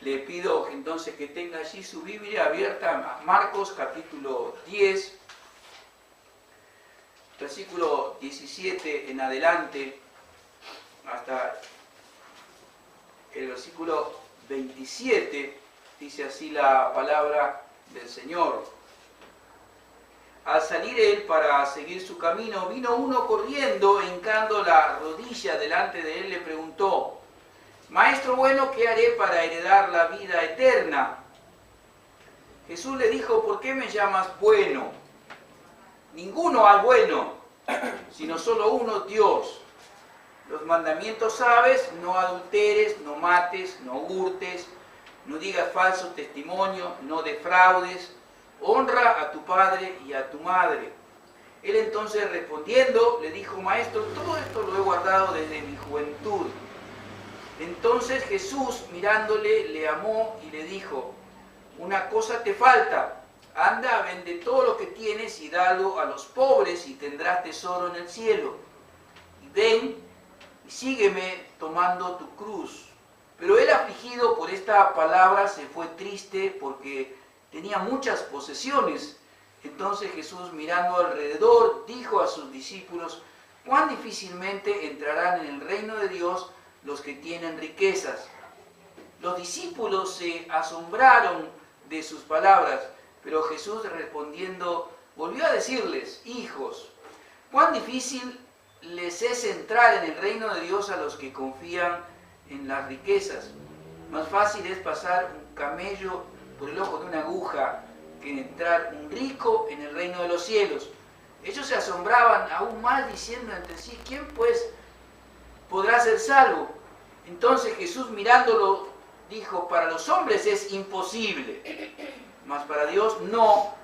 Le pido entonces que tenga allí su Biblia abierta a Marcos capítulo 10, versículo 17 en adelante, hasta el versículo 27, dice así la palabra del Señor. Al salir él para seguir su camino, vino uno corriendo, hincando la rodilla delante de él, le preguntó: Maestro bueno, ¿qué haré para heredar la vida eterna? Jesús le dijo: ¿por qué me llamas bueno? Ninguno hay bueno, sino solo uno, Dios. Los mandamientos sabes: no adulteres, no mates, no hurtes, no digas falso testimonio, no defraudes, honra a tu padre y a tu madre. Él entonces respondiendo le dijo: Maestro, todo esto lo he guardado desde mi juventud. Entonces Jesús, mirándole, le amó y le dijo: una cosa te falta, anda, vende todo lo que tienes y dalo a los pobres y tendrás tesoro en el cielo. Y ven y sígueme tomando tu cruz. Pero él, afligido por esta palabra, se fue triste porque tenía muchas posesiones. Entonces Jesús, mirando alrededor, dijo a sus discípulos: cuán difícilmente entrarán en el reino de Dios los que tienen riquezas. Los discípulos se asombraron de sus palabras, pero Jesús respondiendo volvió a decirles: hijos, cuán difícil les es entrar en el reino de Dios a los que confían en las riquezas. Más fácil es pasar un camello por el ojo de una aguja que entrar un rico en el reino de los cielos. Ellos se asombraban aún más, diciendo entre sí: ¿quién pues podrá ser salvo? Entonces Jesús, mirándolo, dijo: para los hombres es imposible, mas para Dios no,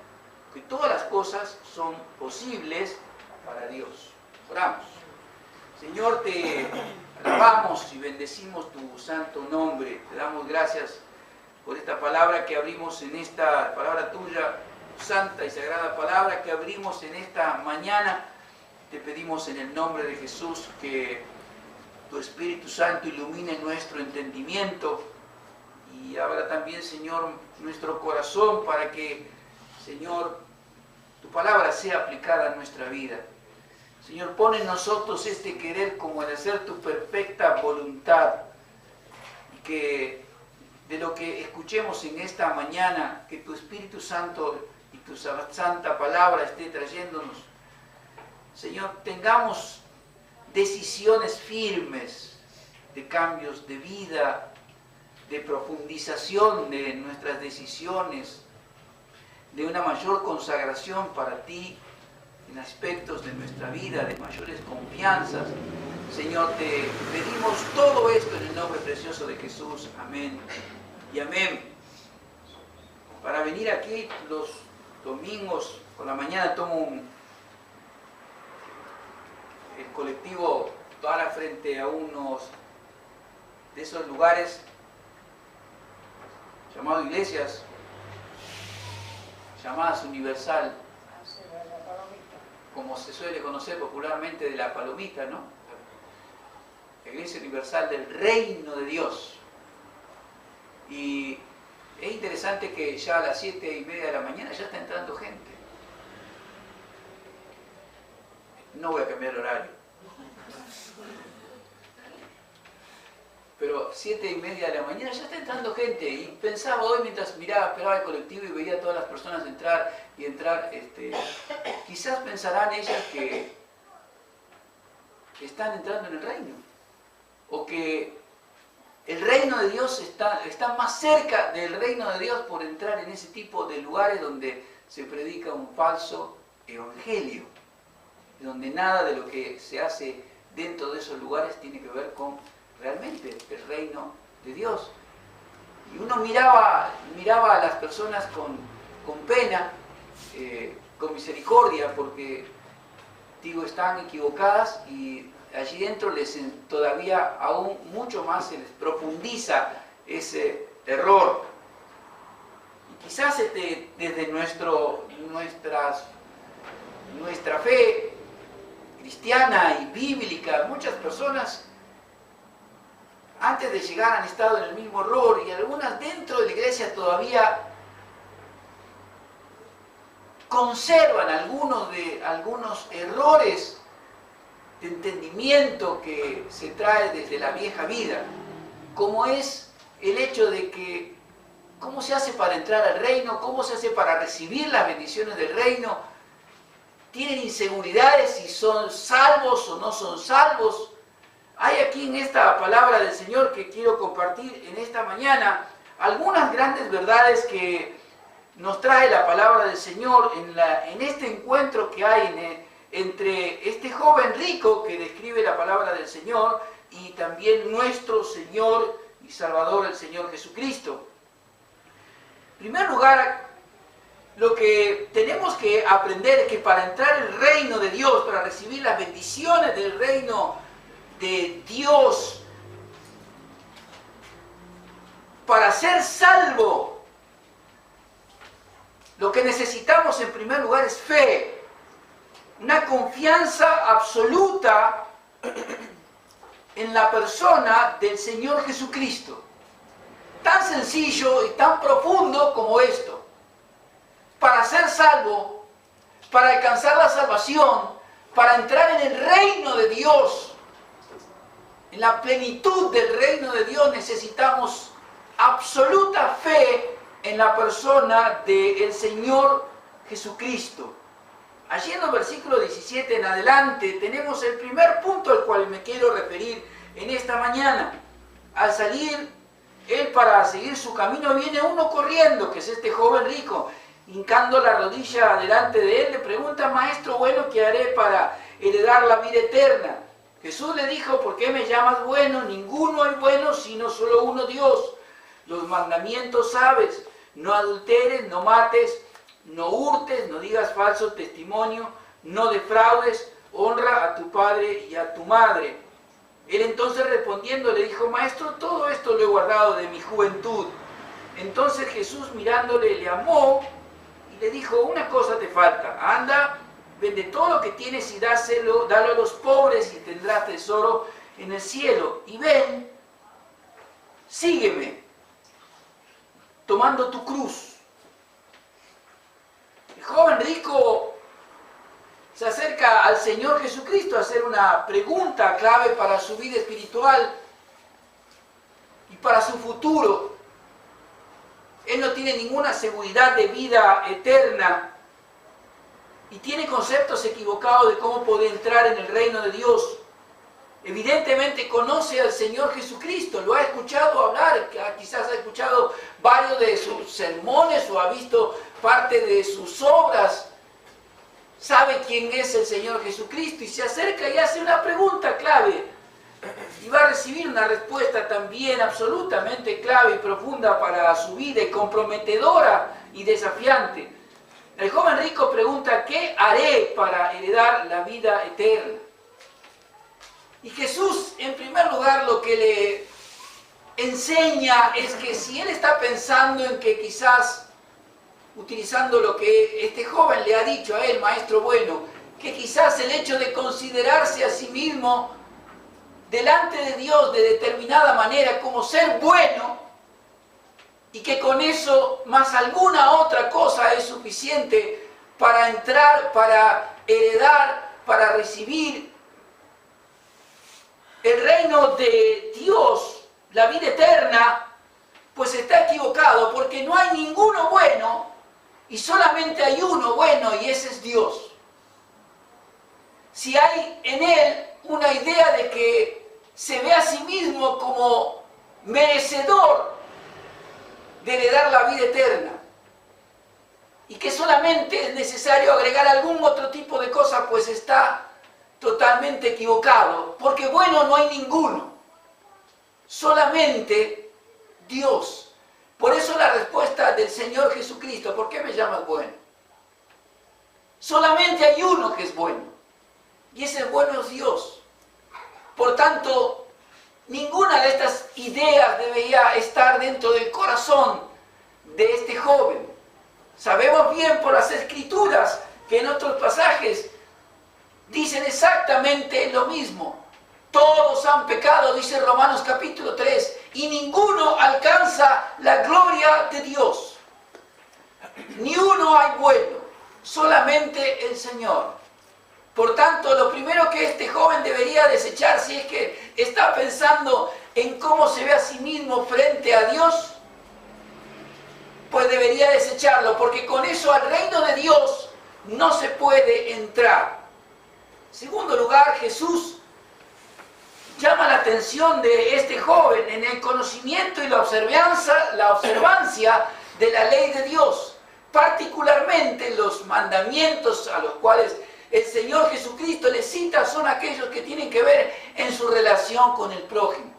que todas las cosas son posibles para Dios. Oramos. Señor, te alabamos y bendecimos tu santo nombre. Te damos gracias por esta palabra que abrimos en esta palabra tuya, santa y sagrada palabra que abrimos en esta mañana. Te pedimos en el nombre de Jesús que tu Espíritu Santo ilumine nuestro entendimiento y abra también, Señor, nuestro corazón para que, Señor, tu palabra sea aplicada a nuestra vida. Señor, pon en nosotros este querer como el hacer tu perfecta voluntad, y que de lo que escuchemos en esta mañana, que tu Espíritu Santo y tu santa palabra esté trayéndonos, Señor, tengamos decisiones firmes de cambios de vida, de profundización de nuestras decisiones, de una mayor consagración para ti en aspectos de nuestra vida, de mayores confianzas. Señor, te pedimos todo esto en el nombre precioso de Jesús. Amén y amén. Para venir aquí los domingos por la mañana tomo el colectivo para frente a unos de esos lugares llamados iglesias, llamadas Universal, como se suele conocer popularmente, de la Palomita, ¿no? La Iglesia Universal del Reino de Dios. Y es interesante que ya a las 7:30 de la mañana ya está entrando gente. No voy a cambiar el horario. Pero 7:30 de la mañana ya está entrando gente. Y pensaba hoy, mientras esperaba el colectivo y veía a todas las personas entrar y entrar, quizás pensarán ellas que están entrando en el reino. O que el reino de Dios está más cerca del reino de Dios por entrar en ese tipo de lugares donde se predica un falso evangelio, donde nada de lo que se hace dentro de esos lugares tiene que ver con realmente el reino de Dios. Y uno miraba a las personas con pena, con misericordia, porque están equivocadas, y allí dentro todavía aún mucho más se les profundiza ese error. Y quizás desde nuestra fe cristiana y bíblica, muchas personas antes de llegar han estado en el mismo error y algunas dentro de la iglesia todavía conservan algunos errores de entendimiento que se trae desde la vieja vida, como es el hecho de que cómo se hace para entrar al reino, cómo se hace para recibir las bendiciones del reino. Tienen inseguridades si son salvos o no son salvos. Hay aquí en esta palabra del Señor que quiero compartir en esta mañana algunas grandes verdades que nos trae la palabra del Señor en este encuentro que hay entre este joven rico que describe la palabra del Señor y también nuestro Señor y Salvador, el Señor Jesucristo. En primer lugar, lo que tenemos que aprender es que para entrar en el reino de Dios, para recibir las bendiciones del reino de Dios, para ser salvo, lo que necesitamos en primer lugar es fe, una confianza absoluta en la persona del Señor Jesucristo. Tan sencillo y tan profundo como esto. Para ser salvo, para alcanzar la salvación, para entrar en el reino de Dios, en la plenitud del reino de Dios, necesitamos absoluta fe en la persona del Señor Jesucristo. Allí en el versículo 17 en adelante tenemos el primer punto al cual me quiero referir en esta mañana. Al salir él para seguir su camino, viene uno corriendo, que es este joven rico, hincando la rodilla delante de él, le pregunta: maestro bueno, ¿qué haré para heredar la vida eterna? Jesús le dijo: ¿por qué me llamas bueno? Ninguno hay bueno sino solo uno, Dios. Los mandamientos sabes: no adulteres, no mates, no hurtes, no digas falso testimonio, no defraudes, honra a tu padre y a tu madre. Él entonces respondiendo le dijo: maestro, todo esto lo he guardado de mi juventud. Entonces Jesús mirándole le amó y le dijo: una cosa te falta, anda, vende todo lo que tienes y dalo a los pobres y tendrás tesoro en el cielo. Y ven, sígueme, tomando tu cruz. El joven rico se acerca al Señor Jesucristo a hacer una pregunta clave para su vida espiritual y para su futuro. Él no tiene ninguna seguridad de vida eterna y tiene conceptos equivocados de cómo poder entrar en el reino de Dios. Evidentemente conoce al Señor Jesucristo, lo ha escuchado hablar, quizás ha escuchado varios de sus sermones o ha visto parte de sus obras. Sabe quién es el Señor Jesucristo y se acerca y hace una pregunta clave. Y va a recibir una respuesta también absolutamente clave y profunda para su vida y comprometedora y desafiante. El joven rico pregunta: ¿qué haré para heredar la vida eterna? Y Jesús, en primer lugar, lo que le enseña es que si él está pensando en que quizás, utilizando lo que este joven le ha dicho a él, maestro bueno, que quizás el hecho de considerarse a sí mismo delante de Dios de determinada manera como ser bueno y que con eso más alguna otra cosa es suficiente para entrar, para heredar, para recibir el reino de Dios, la vida eterna, pues está equivocado, porque no hay ninguno bueno y solamente hay uno bueno y ese es Dios. Si hay en él una idea de que se ve a sí mismo como merecedor de heredar la vida eterna y que solamente es necesario agregar algún otro tipo de cosa, pues está totalmente equivocado, porque bueno no hay ninguno, solamente Dios. Por eso la respuesta del Señor Jesucristo: ¿por qué me llamas bueno? Solamente hay uno que es bueno, y ese bueno es Dios. Por tanto, ninguna de estas ideas debería estar dentro del corazón de este joven. Sabemos bien por las Escrituras que en otros pasajes dicen exactamente lo mismo. Todos han pecado, dice Romanos capítulo 3, y ninguno alcanza la gloria de Dios. Ni uno hay bueno, solamente el Señor. Por tanto, lo primero que este joven debería desechar, si es que está pensando en cómo se ve a sí mismo frente a Dios, pues debería desecharlo, porque con eso al reino de Dios no se puede entrar. En segundo lugar, Jesús llama la atención de este joven en el conocimiento y la observancia de la ley de Dios, particularmente los mandamientos a los cuales el Señor Jesucristo le cita son aquellos que tienen que ver en su relación con el prójimo.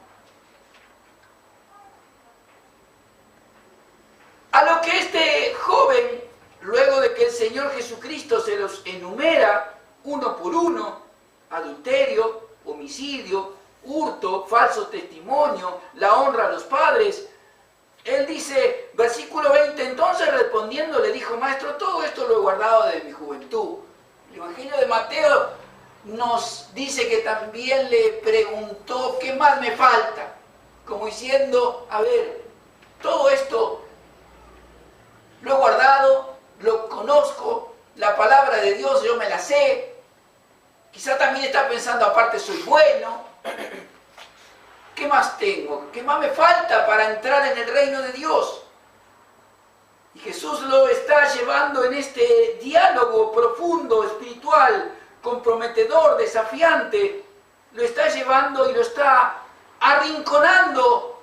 A lo que este joven, luego de que el Señor Jesucristo se los enumera uno por uno, adulterio, homicidio, hurto, falso testimonio, la honra a los padres, él dice, versículo 20, entonces respondiendo le dijo, maestro, todo esto lo he guardado de mi juventud. El Evangelio de Mateo nos dice que también le preguntó, ¿qué más me falta? Como diciendo, a ver, todo esto lo he guardado, lo conozco, la palabra de Dios yo me la sé. Quizá también está pensando, aparte soy bueno. ¿Qué más tengo? ¿Qué más me falta para entrar en el reino de Dios? Y Jesús lo está llevando en este diálogo profundo, espiritual, comprometedor, desafiante. Lo está llevando y lo está arrinconando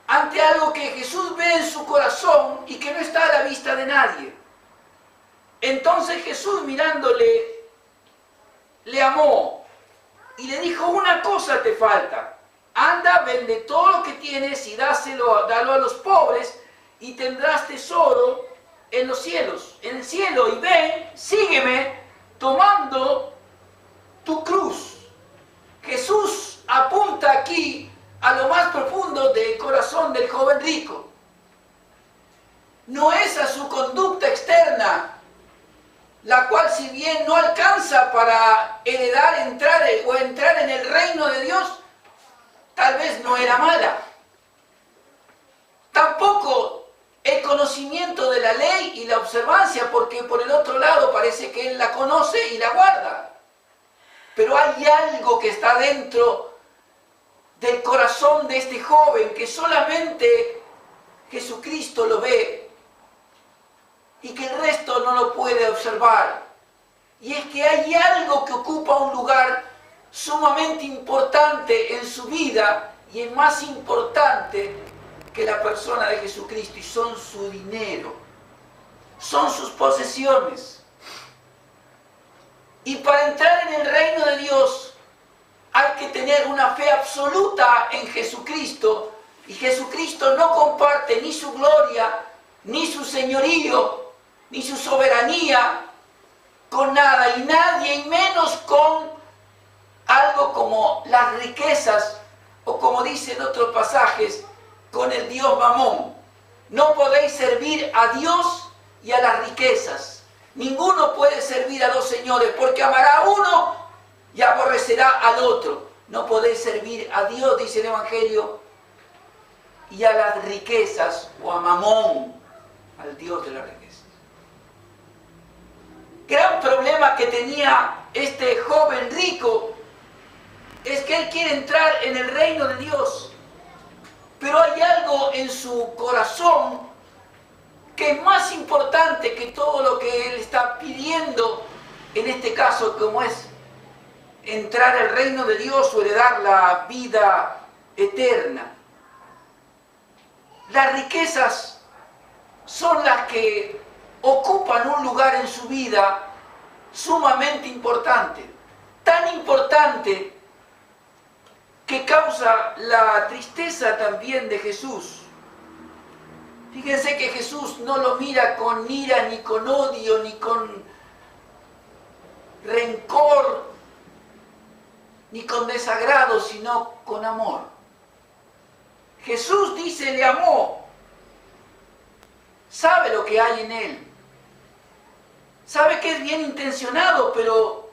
ante algo que Jesús ve en su corazón y que no está a la vista de nadie. Entonces Jesús, mirándole, le amó y le dijo, una cosa te falta. Anda, vende todo lo que tienes y dalo a los pobres y tendrás tesoro en los cielos, en el cielo. Y ven, sígueme tomando tu cruz. Jesús apunta aquí a lo más profundo del corazón del joven rico. No es a su conducta externa, la cual si bien no alcanza para entrar en el reino de Dios, tal vez no era mala. Tampoco el conocimiento de la ley y la observancia, porque por el otro lado parece que él la conoce y la guarda. Pero hay algo que está dentro del corazón de este joven que solamente Jesucristo lo ve y que el resto no lo puede observar. Y es que hay algo que ocupa un lugar sumamente importante en su vida y es más importante que la persona de Jesucristo, y son su dinero, son sus posesiones. Y para entrar en el reino de Dios hay que tener una fe absoluta en Jesucristo, y Jesucristo no comparte ni su gloria, ni su señorío, ni su soberanía con nada, y nadie, y menos con algo como las riquezas, o como dicen otros pasajes, con el Dios Mamón. No podéis servir a Dios y a las riquezas. Ninguno puede servir a dos señores, porque amará a uno y aborrecerá al otro. No podéis servir a Dios, dice el Evangelio, y a las riquezas, o a Mamón, al Dios de las riquezas. Gran problema que tenía este joven rico es que él quiere entrar en el reino de Dios, pero hay algo en su corazón que es más importante que todo lo que él está pidiendo, en este caso, como es entrar al reino de Dios o heredar la vida eterna. Las riquezas son las que ocupan un lugar en su vida sumamente importante, tan importante que causa la tristeza también de Jesús. Fíjense que Jesús no lo mira con ira, ni con odio, ni con rencor, ni con desagrado, sino con amor. Jesús dice, le amó, sabe lo que hay en él, sabe que es bien intencionado, pero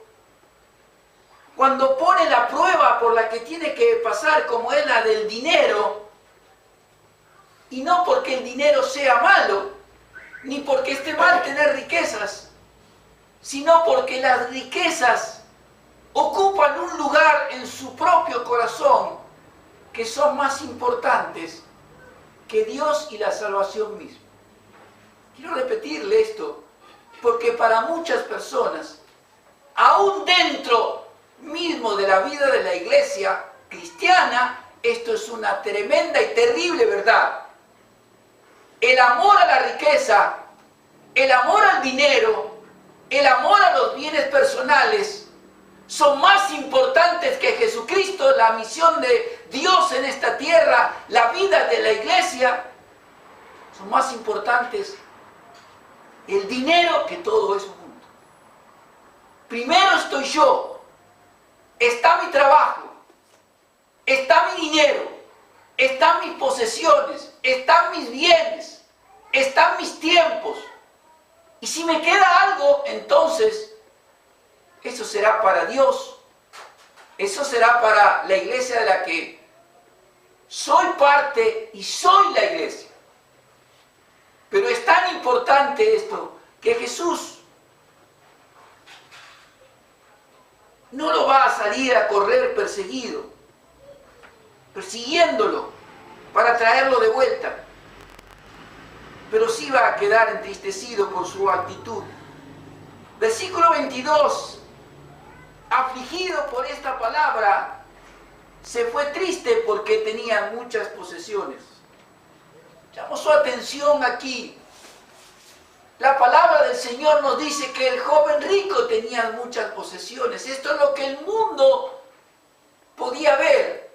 cuando pone la prueba por la que tiene que pasar, como es la del dinero, y no porque el dinero sea malo, ni porque esté mal tener riquezas, sino porque las riquezas ocupan un lugar en su propio corazón que son más importantes que Dios y la salvación misma. Quiero repetirle esto, porque para muchas personas, aún dentro mismo de la vida de la iglesia cristiana, esto es una tremenda y terrible verdad. El amor a la riqueza, el amor al dinero, el amor a los bienes personales son más importantes que Jesucristo, la misión de Dios en esta tierra, la vida de la iglesia. Son más importantes el dinero que todo eso junto. Primero estoy yo, está mi trabajo, está mi dinero, están mis posesiones, están mis bienes, están mis tiempos. Y si me queda algo, entonces eso será para Dios, eso será para la iglesia de la que soy parte y soy la iglesia. Pero es tan importante esto que Jesús no lo va a salir a correr persiguiéndolo para traerlo de vuelta, pero sí va a quedar entristecido por su actitud. Versículo 22, afligido por esta palabra, se fue triste porque tenía muchas posesiones. Llamo su atención aquí. La palabra del Señor nos dice que el joven rico tenía muchas posesiones. Esto es lo que el mundo podía ver.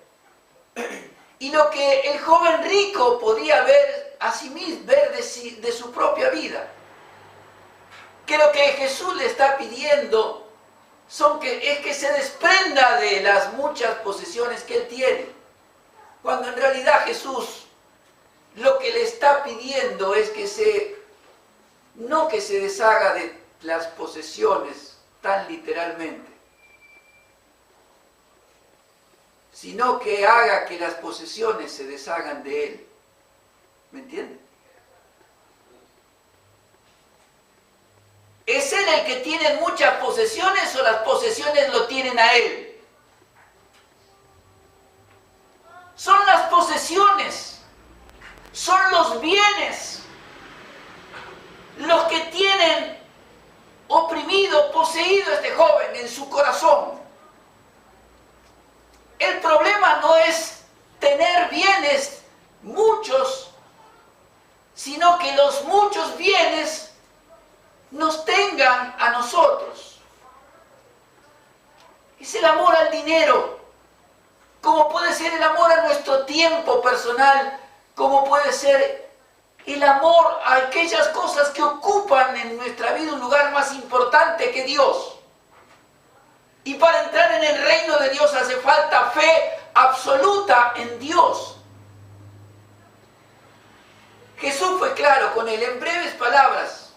Y lo que el joven rico podía ver a sí mismo, ver de su propia vida. Que lo que Jesús le está pidiendo es que se desprenda de las muchas posesiones que él tiene. Cuando en realidad Jesús lo que le está pidiendo es no que se deshaga de las posesiones tan literalmente, sino que haga que las posesiones se deshagan de él. ¿Me entienden? ¿Es él el que tiene muchas posesiones o las posesiones lo tienen a él? Son las posesiones, son los bienes los que tienen oprimido, poseído a este joven en su corazón. El problema no es tener bienes muchos, sino que los muchos bienes nos tengan a nosotros. Es el amor al dinero, como puede ser el amor a nuestro tiempo personal, como puede ser el amor a aquellas cosas que ocupan en nuestra vida un lugar más importante que Dios. Y para entrar en el reino de Dios hace falta fe absoluta en Dios. Jesús fue claro con él en breves palabras: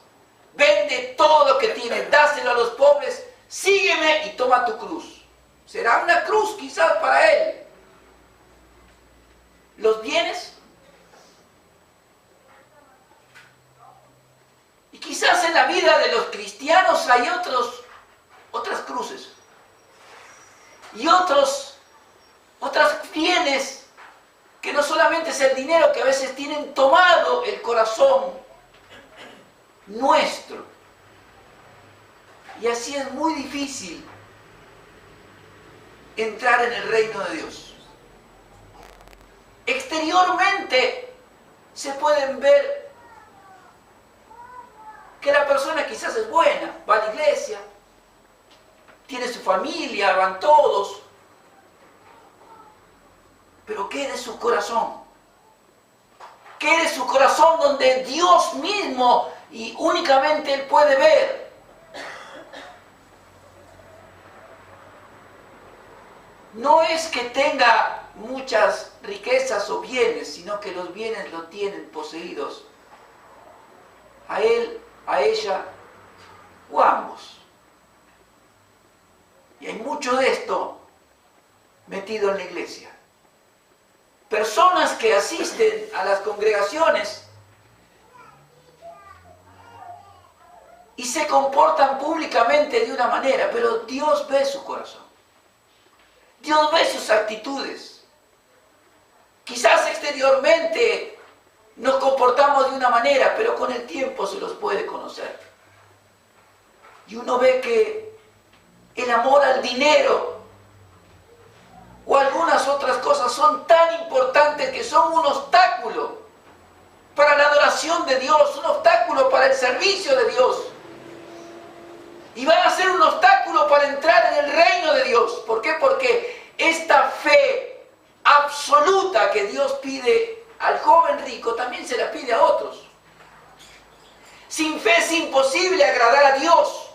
vende todo lo que tienes, dáselo a los pobres, sígueme y toma tu cruz. Será una cruz quizás para él. Los bienes, y quizás en la vida de los cristianos hay otras cruces y otros bienes que no solamente es el dinero, que a veces tienen tomado el corazón nuestro. Y así es muy difícil entrar en el reino de Dios. Exteriormente se pueden ver que la persona quizás es buena, va a la iglesia, tiene su familia, van todos, pero ¿qué de su corazón? ¿Qué de su corazón donde Dios mismo y únicamente Él puede ver? No es que tenga muchas riquezas o bienes, sino que los bienes lo tienen poseídos a él, a ella o a ambos. Y hay mucho de esto metido en la iglesia. Personas que asisten a las congregaciones y se comportan públicamente de una manera, pero Dios ve su corazón. Dios ve sus actitudes. Quizás exteriormente nos comportamos de una manera, pero con el tiempo se los puede conocer. Y uno ve que el amor al dinero o algunas otras cosas son tan importantes que son un obstáculo para la adoración de Dios, un obstáculo para el servicio de Dios. Y van a ser un obstáculo para entrar en el reino de Dios. ¿Por qué? Porque esta fe absoluta que Dios pide al joven rico, también se la pide a otros. Sin fe es imposible agradar a Dios.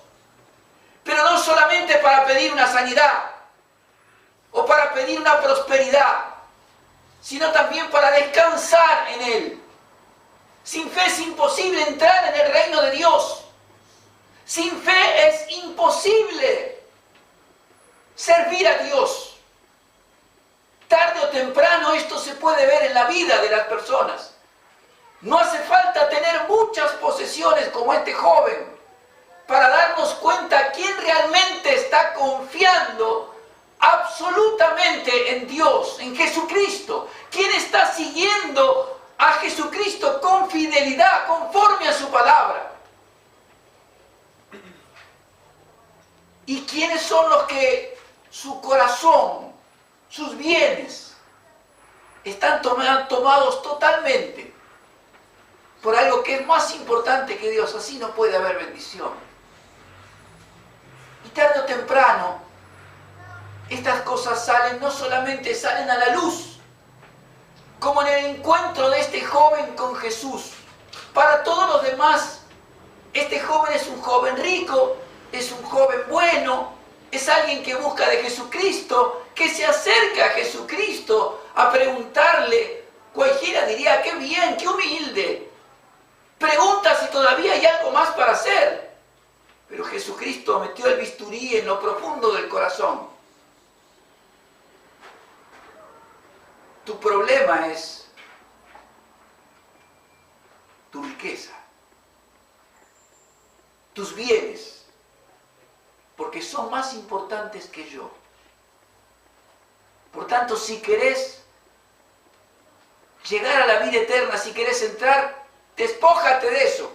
Pero no solamente para pedir una sanidad o para pedir una prosperidad, sino también para descansar en Él. Sin fe es imposible entrar en el reino de Dios. Sin fe es imposible servir a Dios. Tarde o temprano esto se puede ver en la vida de las personas. No hace falta tener muchas posesiones como este joven para darnos cuenta quién realmente está confiando absolutamente en Dios, en Jesucristo. Quién está siguiendo a Jesucristo con fidelidad, conforme a su palabra. ¿Y quiénes son los que su corazón, sus bienes, están tomados totalmente por algo que es más importante que Dios? Así no puede haber bendición. Y tarde o temprano, estas cosas salen, no solamente salen a la luz, como en el encuentro de este joven con Jesús. Para todos los demás, este joven es un joven rico, es un joven bueno, es alguien que busca de Jesucristo, que se acerca a Jesucristo a preguntarle. Cualquiera diría, qué bien, qué humilde. Pregunta si todavía hay algo más para hacer. Pero Jesucristo metió el bisturí en lo profundo del corazón. Tu problema es tu riqueza, tus bienes, porque son más importantes que yo. Por tanto, si querés llegar a la vida eterna, si querés entrar, despójate de eso.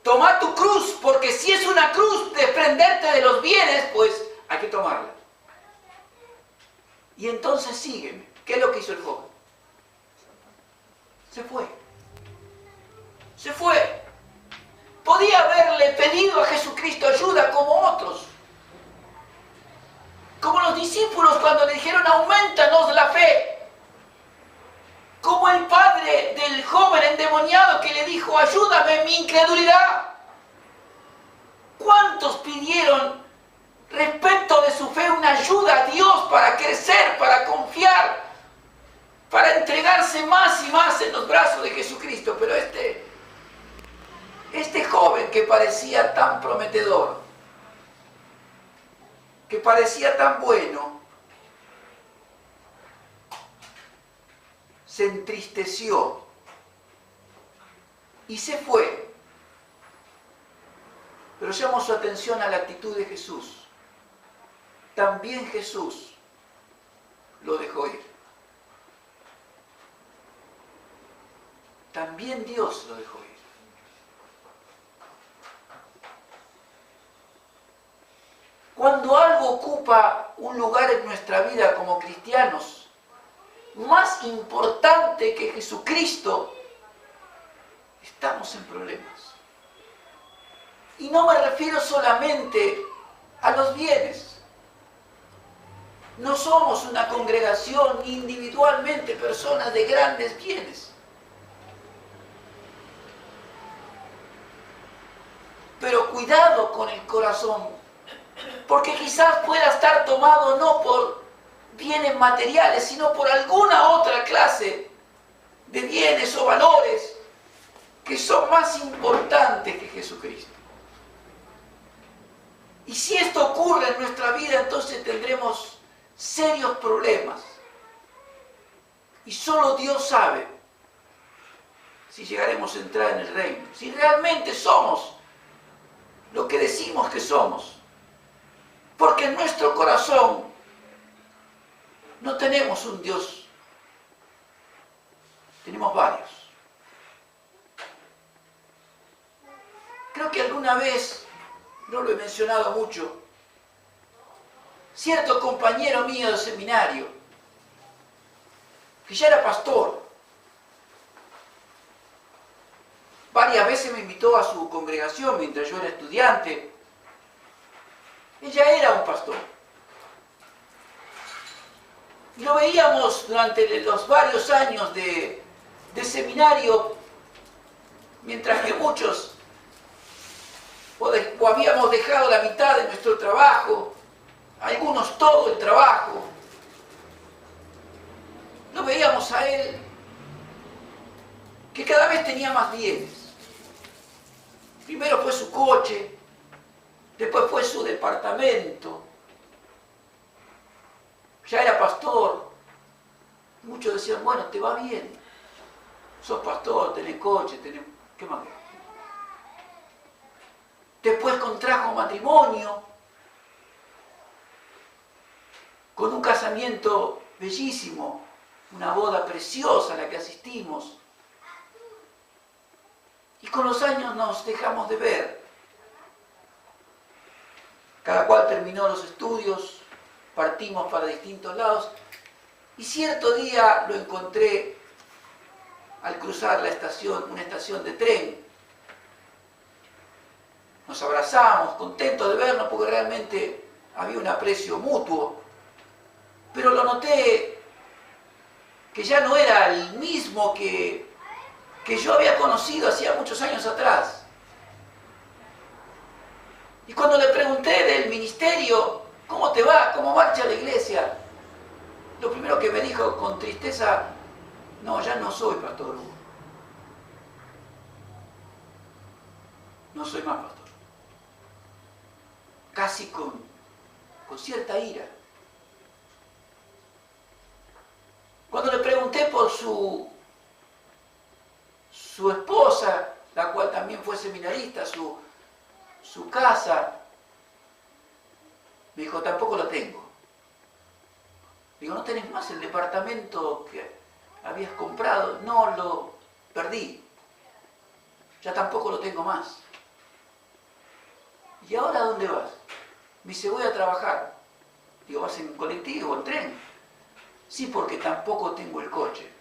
Toma tu cruz, porque si es una cruz desprenderte de los bienes, pues hay que tomarla. Y entonces sígueme. ¿Qué es lo que hizo el joven? Se fue. Se fue. Podía haberle pedido a Jesucristo ayuda como otros. Como los discípulos cuando le dijeron, aumentanos la fe. Como el padre del joven endemoniado que le dijo, ayúdame en mi incredulidad. ¿Cuántos pidieron respecto de su fe una ayuda a Dios para crecer, para confiar, para entregarse más y más en los brazos de Jesucristo? Pero este joven que parecía tan prometedor, que parecía tan bueno, se entristeció y se fue. Pero llamo su atención a la actitud de Jesús. También Jesús lo dejó ir. También Dios lo dejó ir. Cuando algo ocupa un lugar en nuestra vida como cristianos, más importante que Jesucristo, estamos en problemas. Y no me refiero solamente a los bienes. No somos una congregación individualmente personas de grandes bienes. Pero cuidado con el corazón, porque quizás pueda estar tomado no por bienes materiales, sino por alguna otra clase de bienes o valores que son más importantes que Jesucristo. Y si esto ocurre en nuestra vida, entonces tendremos serios problemas. Y solo Dios sabe si llegaremos a entrar en el reino. Si realmente somos lo que decimos que somos. Porque en nuestro corazón no tenemos un Dios. Tenemos varios. Creo que alguna vez, no lo he mencionado mucho, cierto compañero mío de seminario, que ya era pastor, varias veces me invitó a su congregación mientras yo era estudiante. Ella era un pastor. Y lo veíamos durante los varios años de seminario, mientras que muchos o habíamos dejado la mitad de nuestro trabajo, algunos todo el trabajo. Lo veíamos a él, que cada vez tenía más bienes. Primero fue su coche, después fue su departamento. Ya era pastor. Muchos decían, bueno, te va bien. Sos pastor, tenés coche, tenés... ¿Qué más? Después contrajo matrimonio, con un casamiento bellísimo, una boda preciosa a la que asistimos. Y con los años nos dejamos de ver. Cada cual terminó los estudios, partimos para distintos lados, y cierto día lo encontré al cruzar una estación de tren. Nos abrazamos, contentos de vernos porque realmente había un aprecio mutuo. Pero lo noté que ya no era el mismo que yo había conocido hacía muchos años atrás. Y cuando le pregunté del ministerio, ¿cómo te va? ¿Cómo marcha la iglesia? Lo primero que me dijo con tristeza, no, ya no soy pastor Hugo. No soy más pastor. Casi con cierta ira. Cuando le pregunté por su esposa, la cual también fue seminarista, su casa, me dijo, tampoco lo tengo. Digo, ¿no tenés más el departamento que habías comprado? No, lo perdí. Ya tampoco lo tengo más. ¿Y ahora a dónde vas? Me dice, voy a trabajar. Digo, ¿vas en colectivo o en tren? Sí, porque tampoco tengo el coche.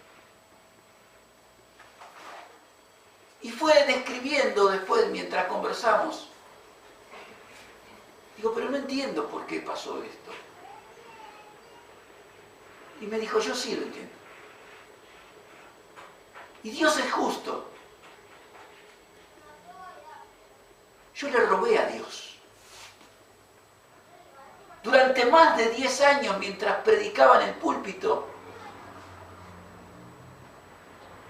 Y fue describiendo después, mientras conversamos. Digo, pero no entiendo por qué pasó esto. Y me dijo, yo sí lo entiendo. Y Dios es justo. Yo le robé a Dios. Durante más de 10 años, mientras predicaba en el púlpito,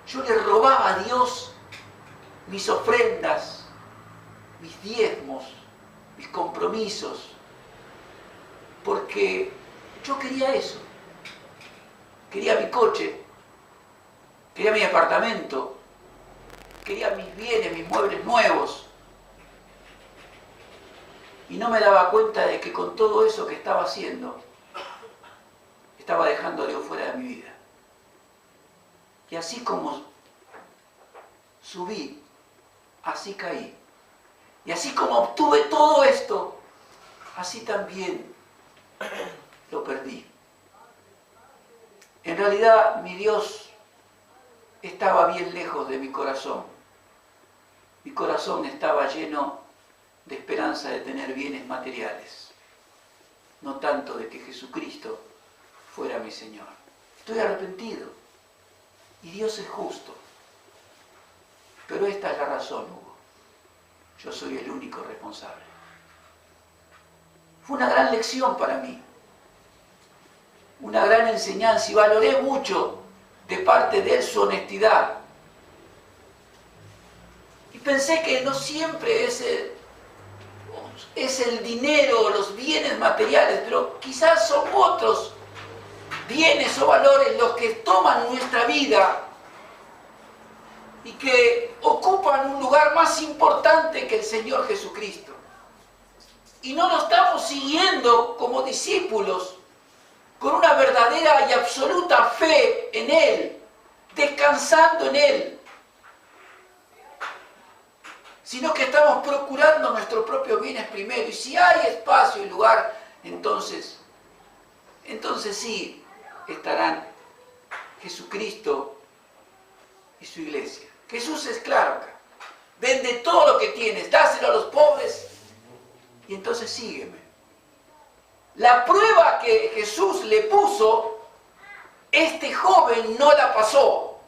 yo le robaba a Dios mis ofrendas, mis diezmos, mis compromisos, porque yo quería eso. Quería mi coche, quería mi apartamento, quería mis bienes, mis muebles nuevos. Y no me daba cuenta de que con todo eso que estaba haciendo, estaba dejando a Dios fuera de mi vida. Y así como subí, así caí. Y así como obtuve todo esto, así también lo perdí. En realidad, mi Dios estaba bien lejos de mi corazón. Mi corazón estaba lleno de esperanza de tener bienes materiales, no tanto de que Jesucristo fuera mi Señor. Estoy arrepentido y Dios es justo. Pero esta es la razón, Hugo. Yo soy el único responsable. Fue una gran lección para mí, una gran enseñanza, y valoré mucho de parte de él su honestidad. Y pensé que no siempre es el dinero, los bienes materiales, pero quizás son otros bienes o valores los que toman nuestra vida y que ocupan un lugar más importante que el Señor Jesucristo. Y no lo estamos siguiendo como discípulos, con una verdadera y absoluta fe en Él, descansando en Él, sino que estamos procurando nuestros propios bienes primero. Y si hay espacio y lugar, entonces sí estarán Jesucristo y su iglesia. Jesús es claro acá. Vende todo lo que tienes, dáselo a los pobres y entonces sígueme. La prueba que Jesús le puso, este joven no la pasó.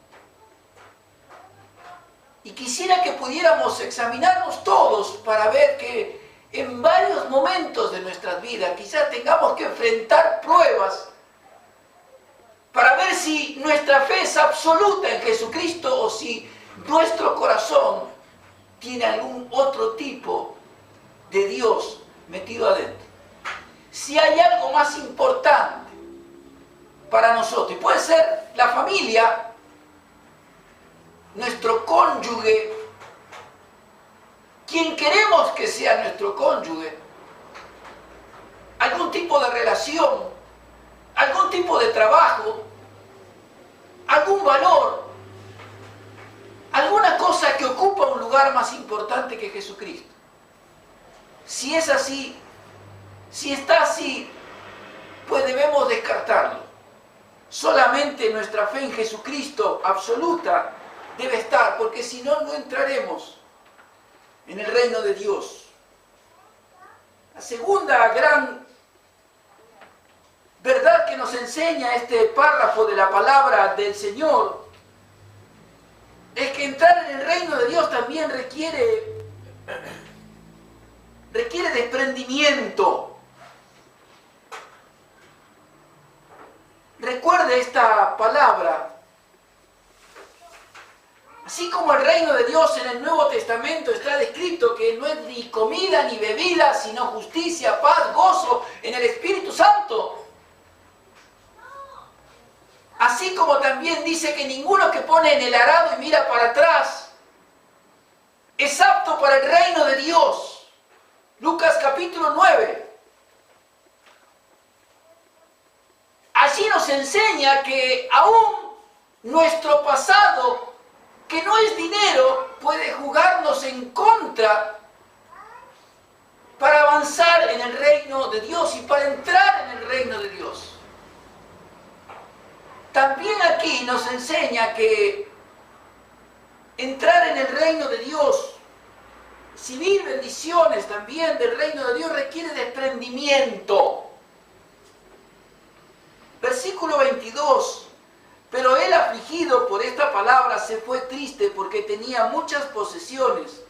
Y quisiera que pudiéramos examinarnos todos para ver que en varios momentos de nuestras vidas quizás tengamos que enfrentar pruebas para ver si nuestra fe es absoluta en Jesucristo o si nuestro corazón tiene algún otro tipo de Dios metido adentro. Si hay algo más importante para nosotros, y puede ser la familia, nuestro cónyuge, quien queremos que sea nuestro cónyuge, algún tipo de relación, algún tipo de trabajo, algún valor, alguna cosa que ocupa un lugar más importante que Jesucristo. Si es así, si está así, pues debemos descartarlo. Solamente nuestra fe en Jesucristo absoluta debe estar, porque si no, no entraremos en el reino de Dios. La segunda gran verdad que nos enseña este párrafo de la palabra del Señor es que entrar en el reino de Dios también requiere desprendimiento. Recuerde esta palabra. Así como el reino de Dios en el Nuevo Testamento está descrito que no es ni comida ni bebida, sino justicia, paz, gozo en el Espíritu Santo. Así como también dice que ninguno que pone en el arado y mira para atrás es apto para el reino de Dios. Lucas capítulo 9. Allí nos enseña que aún nuestro pasado, que no es dinero, puede jugarnos en contra para avanzar en el reino de Dios y para entrar en el reino de Dios. También aquí nos enseña que entrar en el reino de Dios, recibir bendiciones también del reino de Dios, requiere desprendimiento. Versículo 22. Pero él, afligido por esta palabra, se fue triste porque tenía muchas posesiones.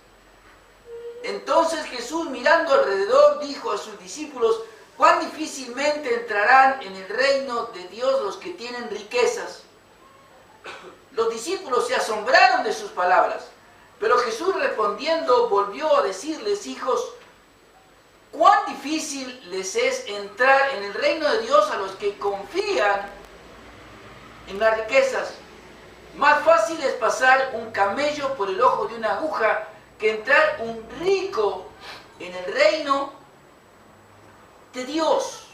Entonces Jesús, mirando alrededor, dijo a sus discípulos: cuán difícilmente entrarán en el reino de Dios los que tienen riquezas. Los discípulos se asombraron de sus palabras, pero Jesús, respondiendo, volvió a decirles: hijos, cuán difícil les es entrar en el reino de Dios a los que confían en las riquezas. Más fácil es pasar un camello por el ojo de una aguja que entrar un rico en el reino de Dios.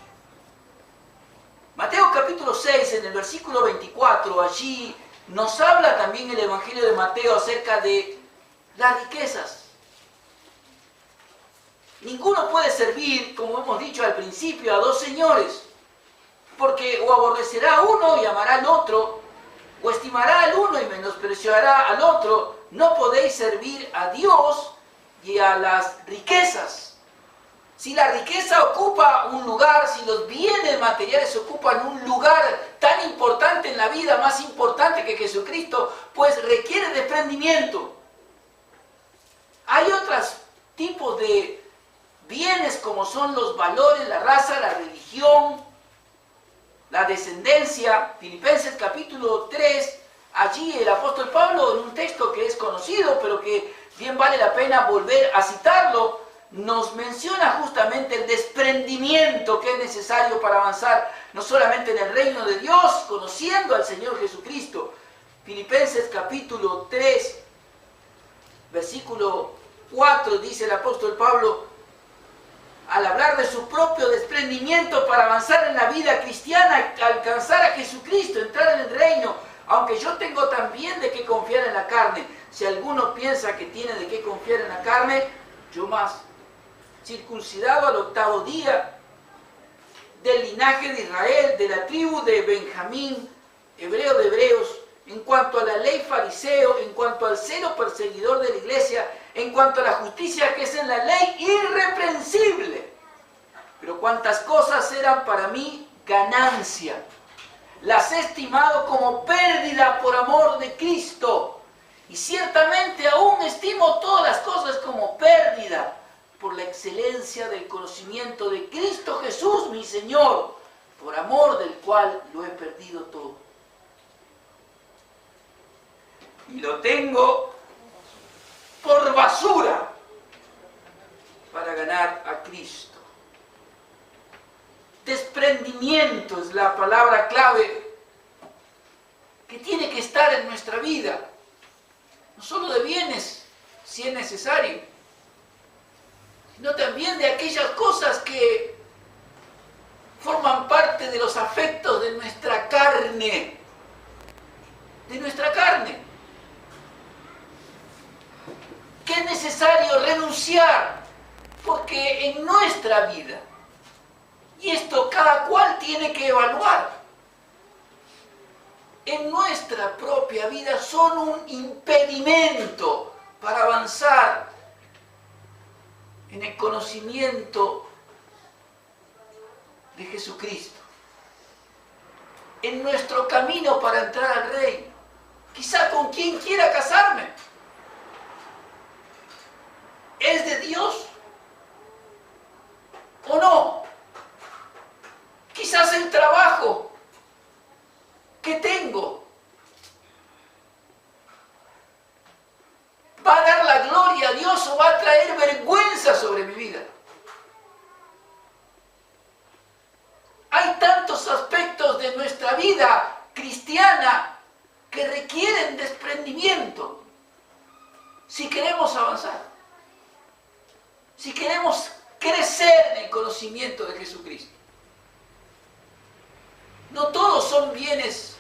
Mateo capítulo 6, en el versículo 24, allí nos habla también el Evangelio de Mateo acerca de las riquezas. Ninguno puede servir, como hemos dicho al principio, a dos señores, porque o aborrecerá a uno y amará al otro, o estimará al uno y menospreciará al otro. No podéis servir a Dios y a las riquezas. Si la riqueza ocupa un lugar, si los bienes materiales ocupan un lugar tan importante en la vida, más importante que Jesucristo, pues requiere desprendimiento. Hay otros tipos de bienes como son los valores, la raza, la religión, la descendencia. Filipenses capítulo 3, allí el apóstol Pablo, en un texto que es conocido, pero que bien vale la pena volver a citarlo, nos menciona justamente el desprendimiento que es necesario para avanzar, no solamente en el reino de Dios, conociendo al Señor Jesucristo. Filipenses capítulo 3, versículo 4, dice el apóstol Pablo, al hablar de su propio desprendimiento para avanzar en la vida cristiana, alcanzar a Jesucristo, entrar en el reino, aunque yo tengo también de qué confiar en la carne. Si alguno piensa que tiene de qué confiar en la carne, yo más. Circuncidado al 8º día, del linaje de Israel, de la tribu de Benjamín, hebreo de hebreos, en cuanto a la ley fariseo, en cuanto al celo perseguidor de la iglesia, en cuanto a la justicia que es en la ley, irreprensible. Pero cuantas cosas eran para mí ganancia, las he estimado como pérdida por amor de Cristo. Y ciertamente aún estimo todas las cosas como pérdida por la excelencia del conocimiento de Cristo Jesús, mi Señor, por amor del cual lo he perdido todo. Y lo tengo por basura para ganar a Cristo. Desprendimiento es la palabra clave que tiene que estar en nuestra vida. No solo de bienes, si es necesario, sino también de aquellas cosas que forman parte de los afectos de nuestra carne. De nuestra carne. Que es necesario renunciar, porque en nuestra vida, y esto cada cual tiene que evaluar, en nuestra propia vida son un impedimento para avanzar en el conocimiento de Jesucristo, en nuestro camino para entrar al reino. Quizá con quien quiera casarme, ¿es de Dios o no? Quizás el trabajo que tengo va a dar la gloria a Dios o va a traer vergüenza sobre mi vida. Hay tantos aspectos de nuestra vida cristiana que requieren desprendimiento si queremos avanzar, si queremos crecer en el conocimiento de Jesucristo. No todos son bienes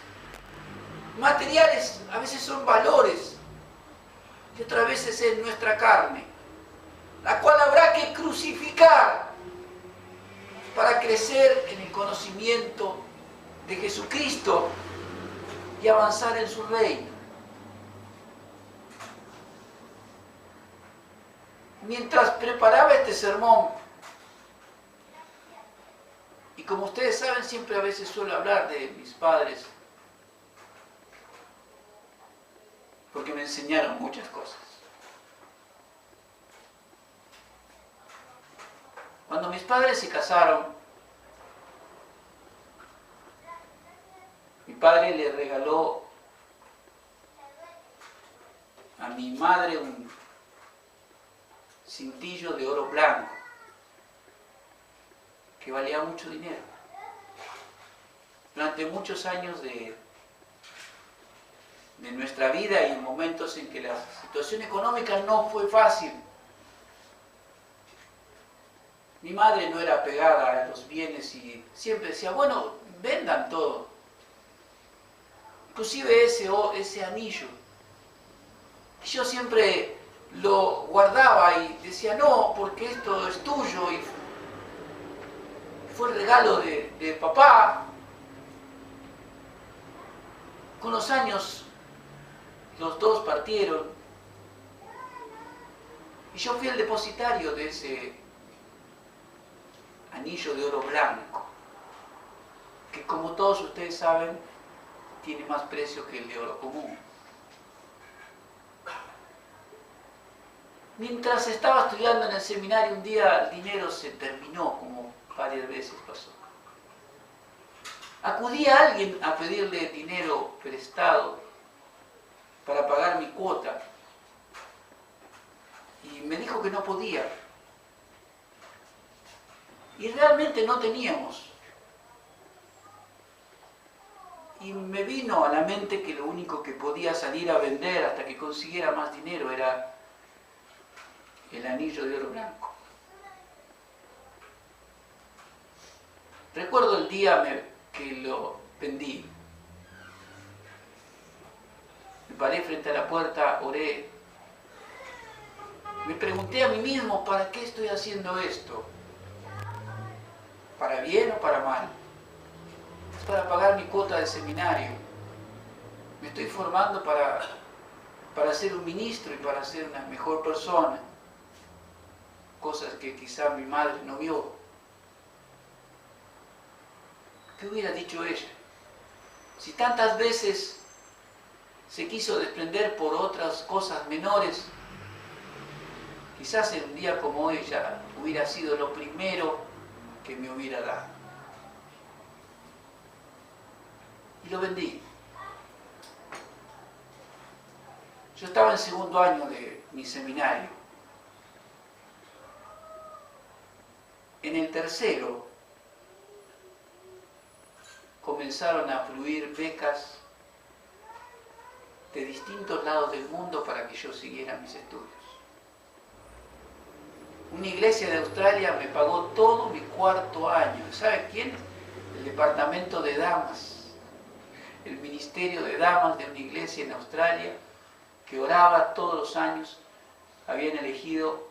materiales, a veces son valores, y otras veces es nuestra carne, la cual habrá que crucificar para crecer en el conocimiento de Jesucristo y avanzar en su reino. Mientras preparaba este sermón, y como ustedes saben, siempre a veces suelo hablar de mis padres, porque me enseñaron muchas cosas. Cuando mis padres se casaron, mi padre le regaló a mi madre un cintillo de oro blanco que valía mucho dinero. Durante muchos años de nuestra vida y en momentos en que la situación económica no fue fácil, mi madre no era apegada a los bienes y siempre decía, bueno, vendan todo. Inclusive ese anillo. Y yo siempre lo guardaba y decía, no, porque esto es tuyo y fue el regalo de papá. Con los años los dos partieron y yo fui el depositario de ese anillo de oro blanco, que como todos ustedes saben, tiene más precio que el de oro común. Mientras estaba estudiando en el seminario, un día el dinero se terminó, como varias veces pasó. Acudí a alguien a pedirle dinero prestado para pagar mi cuota y me dijo que no podía. Y realmente no teníamos. Y me vino a la mente que lo único que podía salir a vender hasta que consiguiera más dinero era el anillo de oro blanco. Recuerdo el día que lo vendí. Me paré frente a la puerta, oré. Me pregunté a mí mismo, ¿para qué estoy haciendo esto? ¿Para bien o para mal? Es para pagar mi cuota de seminario. Me estoy formando para ser un ministro y para ser una mejor persona. Cosas que quizá mi madre no vio. ¿Qué hubiera dicho ella? Si tantas veces se quiso desprender por otras cosas menores, quizás en un día como hoy ya hubiera sido lo primero que me hubiera dado. Y lo vendí. Yo estaba en segundo año de mi seminario. En el tercero comenzaron a fluir becas de distintos lados del mundo para que yo siguiera mis estudios. Una iglesia de Australia me pagó todo mi cuarto año. ¿Sabe quién? El departamento de damas, el ministerio de damas de una iglesia en Australia que oraba todos los años. Habían elegido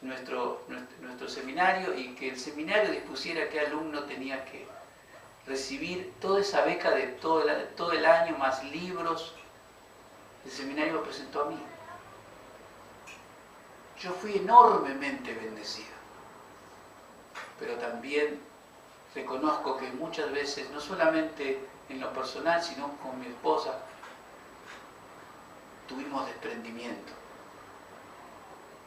nuestro seminario y que el seminario dispusiera qué alumno tenía que recibir toda esa beca de todo el año, más libros. El seminario me presentó a mí. Yo fui enormemente bendecido, pero también reconozco que muchas veces, no solamente en lo personal, sino con mi esposa, tuvimos desprendimiento.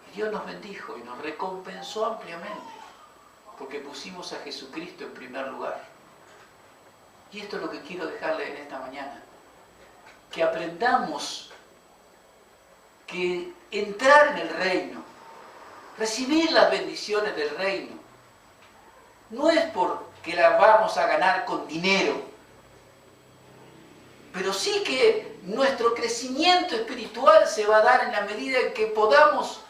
Y Dios nos bendijo y nos recompensó ampliamente, porque pusimos a Jesucristo en primer lugar. Y esto es lo que quiero dejarle en esta mañana. Que aprendamos que entrar en el reino, recibir las bendiciones del reino, no es porque las vamos a ganar con dinero, pero sí que nuestro crecimiento espiritual se va a dar en la medida en que podamos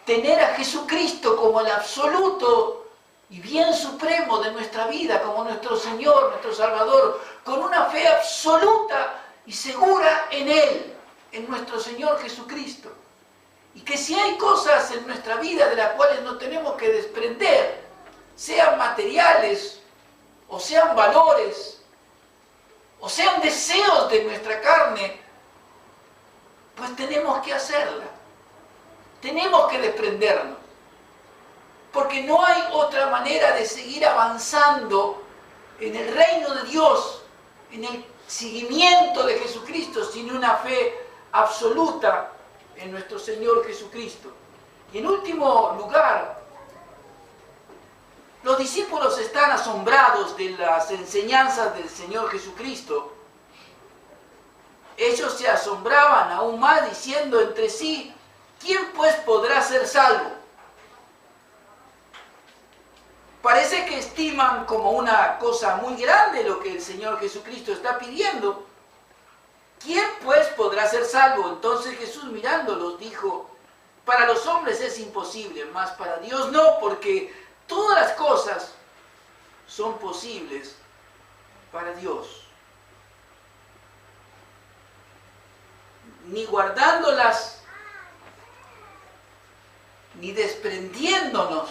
tener a Jesucristo como el absoluto y bien supremo de nuestra vida, como nuestro Señor, nuestro Salvador, con una fe absoluta y segura en Él, en nuestro Señor Jesucristo. Y que si hay cosas en nuestra vida de las cuales nos tenemos que desprender, sean materiales, o sean valores, o sean deseos de nuestra carne, pues tenemos que hacerla. Tenemos que desprendernos. Porque no hay otra manera de seguir avanzando en el reino de Dios, en el seguimiento de Jesucristo, sin una fe absoluta en nuestro Señor Jesucristo. Y en último lugar, los discípulos están asombrados de las enseñanzas del Señor Jesucristo. Ellos se asombraban aún más diciendo entre sí, ¿quién pues podrá ser salvo? Parece que estiman como una cosa muy grande lo que el Señor Jesucristo está pidiendo. ¿Quién pues podrá ser salvo? Entonces Jesús mirándolos dijo, para los hombres es imposible, mas para Dios no, porque todas las cosas son posibles para Dios. Ni guardándolas, ni desprendiéndonos,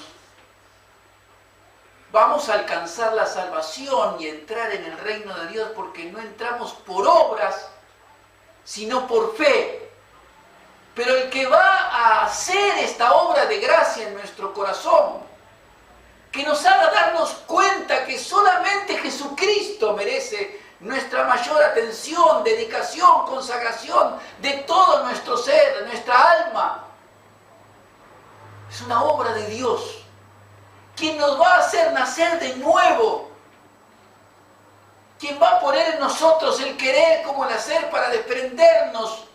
vamos a alcanzar la salvación y entrar en el reino de Dios, porque no entramos por obras, sino por fe. Pero el que va a hacer esta obra de gracia en nuestro corazón, que nos haga darnos cuenta que solamente Jesucristo merece nuestra mayor atención, dedicación, consagración de todo nuestro ser, de nuestra alma, es una obra de Dios, quien nos va a hacer nacer de nuevo, quien va a poner en nosotros el querer como el hacer para desprendernos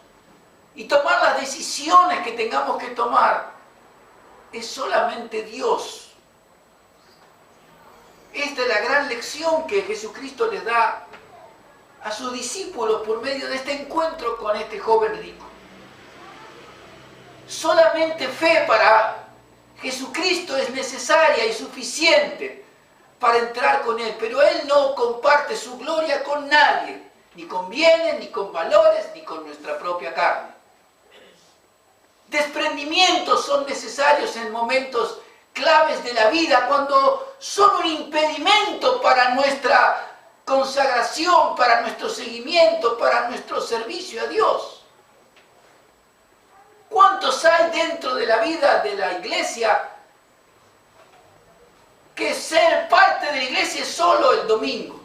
y tomar las decisiones que tengamos que tomar. Es solamente Dios esta es la gran lección que Jesucristo les da a sus discípulos por medio de este encuentro con este joven rico. Solamente fe para Jesucristo es necesaria y suficiente para entrar con Él, pero Él no comparte su gloria con nadie, ni con bienes, ni con valores, ni con nuestra propia carne. Desprendimientos son necesarios en momentos claves de la vida, cuando son un impedimento para nuestra consagración, para nuestro seguimiento, para nuestro servicio a Dios. ¿Cuántos hay dentro de la vida de la iglesia que ser parte de la iglesia es solo el domingo?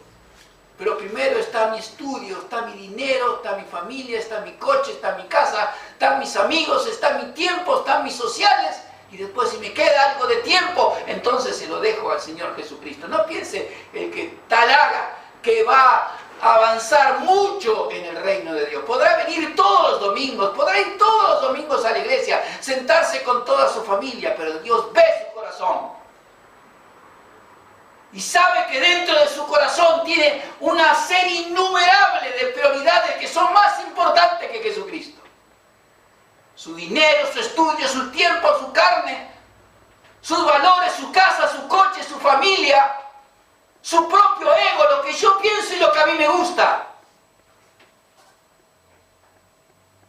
Pero primero está mi estudio, está mi dinero, está mi familia, está mi coche, está mi casa, están mis amigos, está mi tiempo, están mis sociales. Y después si me queda algo de tiempo, entonces se lo dejo al Señor Jesucristo. No piense el que tal haga que va a avanzar mucho en el reino de Dios. Podrá venir todos los domingos, podrá ir todos los domingos a la iglesia, sentarse con toda su familia, pero Dios ve su corazón. Y sabe que dentro de su corazón tiene una serie innumerable de prioridades que son más importantes que Jesucristo. Su dinero, su estudio, su tiempo, su carne, sus valores, su casa, su coche, su familia, su propio ego, lo que yo pienso y lo que a mí me gusta.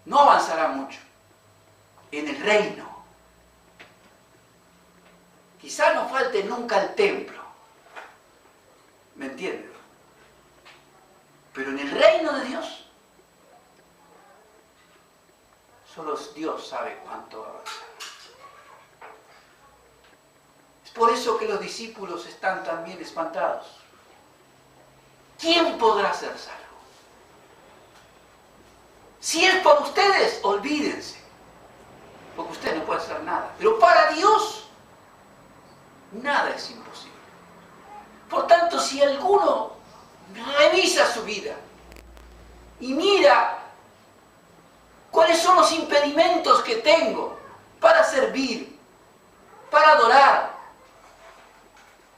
No avanzará mucho en el reino. Quizá no falte nunca el templo. ¿Me entienden? Pero en el reino de Dios, solo Dios sabe cuánto va a avanzar. Es por eso que los discípulos están también espantados. ¿Quién podrá ser salvo? Si es por ustedes, olvídense, porque ustedes no pueden hacer nada. Pero para Dios, nada es imposible. Por tanto, si alguno revisa su vida y mira cuáles son los impedimentos que tengo para servir, para adorar,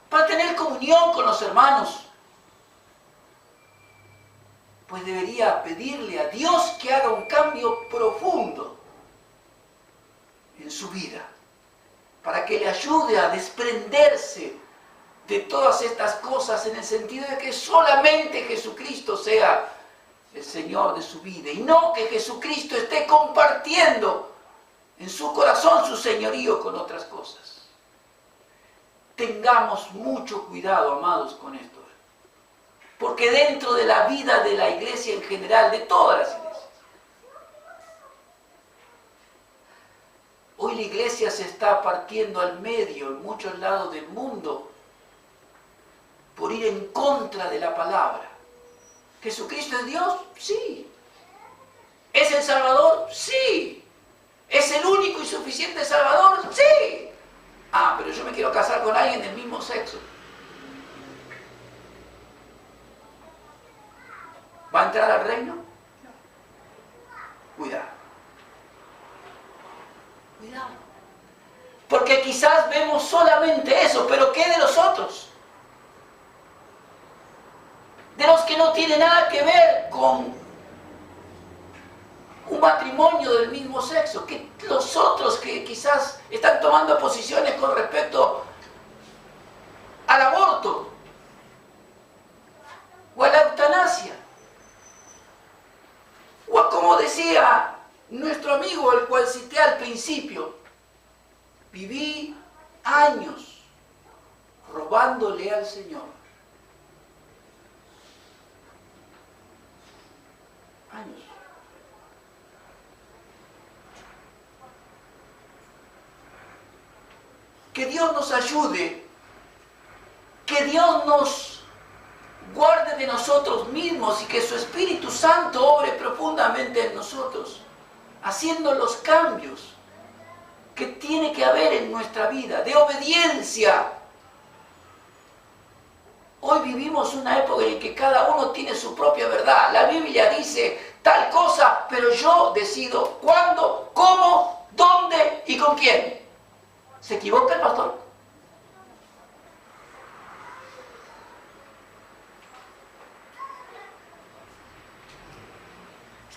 para tener comunión con los hermanos, pues debería pedirle a Dios que haga un cambio profundo en su vida, para que le ayude a desprenderse de todas estas cosas, en el sentido de que solamente Jesucristo sea el Señor de su vida, y no que Jesucristo esté compartiendo en su corazón su señorío con otras cosas. Tengamos mucho cuidado, amados, con esto, porque dentro de la vida de la iglesia en general, de todas las iglesias, hoy la iglesia se está partiendo al medio en muchos lados del mundo por ir en contra de la palabra. ¿Jesucristo es Dios? Sí. ¿Es el Salvador? Sí. ¿Es el único y suficiente Salvador? Sí. Ah, pero yo me quiero casar con alguien del mismo sexo. ¿Va a entrar al reino? Cuidado. Cuidado. Porque quizás vemos solamente eso, pero ¿qué de los otros? De los que no tienen nada que ver con un matrimonio del mismo sexo, que los otros que quizás están tomando posiciones con respecto al aborto o a la eutanasia, o a, como decía nuestro amigo, el cual cité al principio, viví años robándole al Señor. Años. Que Dios nos ayude, que Dios nos guarde de nosotros mismos y que su Espíritu Santo obre profundamente en nosotros, haciendo los cambios que tiene que haber en nuestra vida, de obediencia. Hoy vivimos una época en que cada uno tiene su propia verdad. La Biblia dice tal cosa, pero yo decido cuándo, cómo, dónde y con quién. ¿Se equivoca el pastor?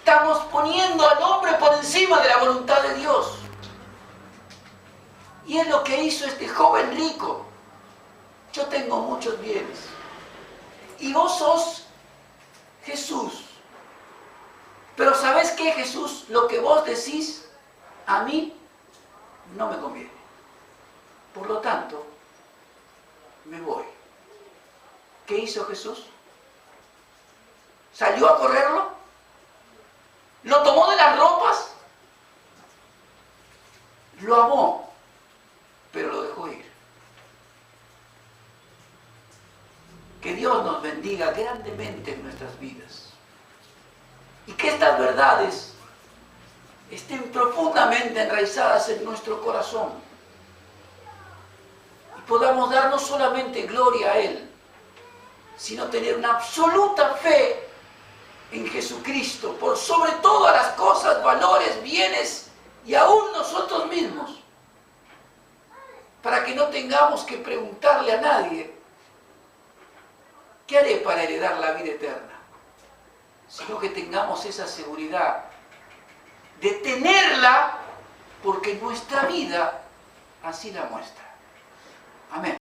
Estamos poniendo al hombre por encima de la voluntad de Dios. Y es lo que hizo este joven rico. Yo tengo muchos bienes. Y vos sos Jesús. Pero ¿sabés qué, Jesús? Lo que vos decís a mí no me conviene. Por lo tanto, me voy. ¿Qué hizo Jesús? ¿Salió a correrlo? ¿Lo tomó de las ropas? Lo amó, pero lo dejó ir. Que Dios nos bendiga grandemente en nuestras vidas. Y que estas verdades estén profundamente enraizadas en nuestro corazón. Y podamos dar no solamente gloria a Él, sino tener una absoluta fe en Jesucristo, por sobre todas las cosas, valores, bienes y aún nosotros mismos, para que no tengamos que preguntarle a nadie, ¿qué haré para heredar la vida eterna? Sino que tengamos esa seguridad de tenerla, porque nuestra vida así la muestra. Amén.